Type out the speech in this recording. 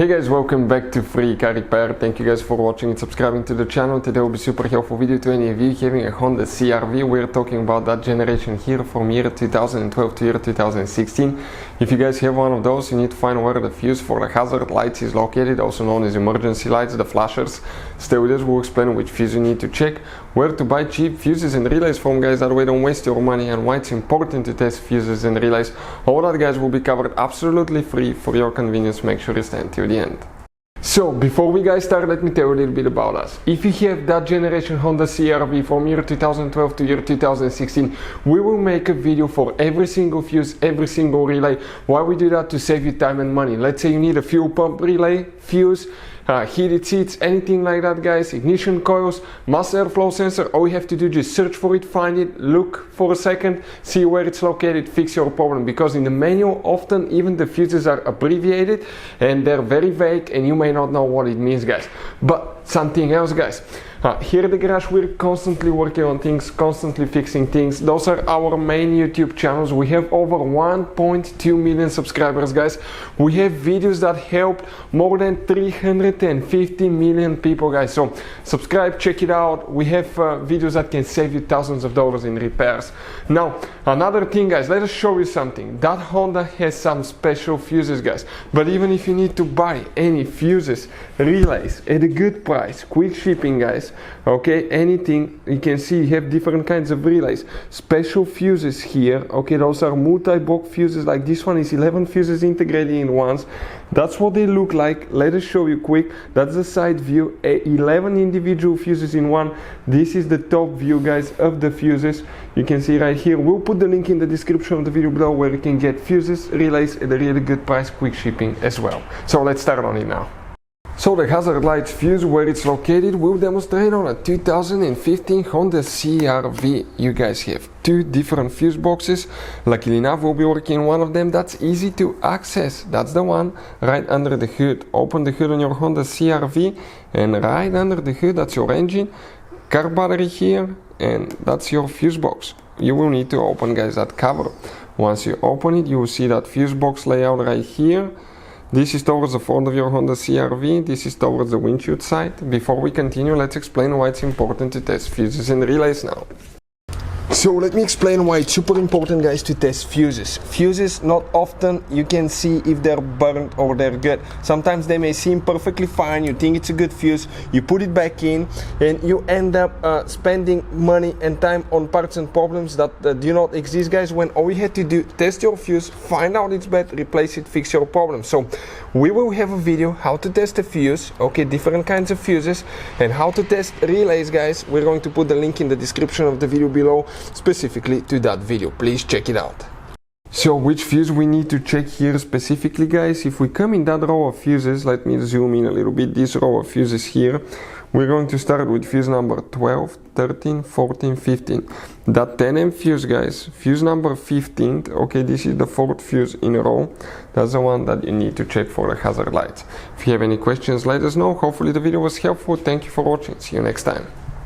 Hey guys, welcome back to Free Car Repair. Thank you guys for watching and subscribing to the channel. Today will be super helpful video to any of you having a Honda CR-V. We're talking about that generation here from year 2012 to year 2016. If you guys have one of those, you need to find where the fuse for the hazard lights is located, also known as emergency lights, the flashers. Stay with us, we'll explain which fuse you need to check, where to buy cheap fuses and relays from, guys, that way don't waste your money, and why it's important to test fuses and relays. All that, guys, will be covered absolutely free for your convenience. Make sure you stay until the end. So before we guys start, let me tell you a little bit about us. If you have that generation Honda CR-V from year 2012 to year 2016, we will make a video for every single fuse, every single relay. Why we do that? To save you time and money. Let's say you need a fuel pump relay, fuse, heated seats, anything like that, guys, ignition coils, mass airflow sensor. All you have to do is just search for it, find it, look for a second, see where it's located, fix your problem. Because in the manual, often even the fuses are abbreviated and they're very vague and you may not know what it means, guys. But something else, guys. Here at the garage, we're constantly working on things, constantly fixing things. Those are our main YouTube channels. We have over 1.2 million subscribers, guys. We have videos that help more than 350 million people, guys. So subscribe, check it out. We have videos that can save you thousands of dollars in repairs. Now, another thing, guys, let us show you something. That Honda has some special fuses, guys. But even if you need to buy any fuses, relays at a good price, quick shipping, guys, okay, anything, you can see you have different kinds of relays, special fuses here, okay, those are multi-block fuses. Like this one is 11 fuses integrated in ones. That's what they look like. Let us show you quick. That's the side view, 11 individual fuses in one. This is the top view, guys, of the fuses. You can see right here. We'll put the link in the description of the video below where you can get fuses, relays at a really good price, quick shipping as well. So let's start on it now. So the hazard light fuse, where it's located, we'll demonstrate on a 2015 Honda CR-V. You guys have two different fuse boxes. Luckily enough, we'll be working one of them that's easy to access. That's the one right under the hood. Open the hood on your Honda CR-V, and right under the hood, that's your engine, car battery here, and that's your fuse box. You will need to open, guys, that cover. Once you open it, you will see that fuse box layout right here. This is towards the front of your Honda CR-V, this is towards the windshield side. Before we continue, let's explain why it's important to test fuses and relays now. So let me explain why it's super important, guys, to test fuses. Fuses, not often you can see if they're burnt or they're good. Sometimes they may seem perfectly fine, you think it's a good fuse, you put it back in, and you end up spending money and time on parts and problems that do not exist, guys, when all you had to do, test your fuse, find out it's bad, replace it, fix your problem. So we will have a video how to test a fuse, okay, different kinds of fuses, and how to test relays, guys. We're going to put the link in the description of the video below, specifically to that video. Please check it out. So which fuse we need to check here specifically, guys? If we come in that row of fuses, let me zoom in a little bit, this row of fuses here, we're going to start with fuse number 12, 13, 14, 15. That 10M fuse, guys, fuse number 15, okay, this is the fourth fuse in a row. That's the one that you need to check for the hazard lights. If you have any questions, let us know. Hopefully the video was helpful. Thank you for watching. See you next time.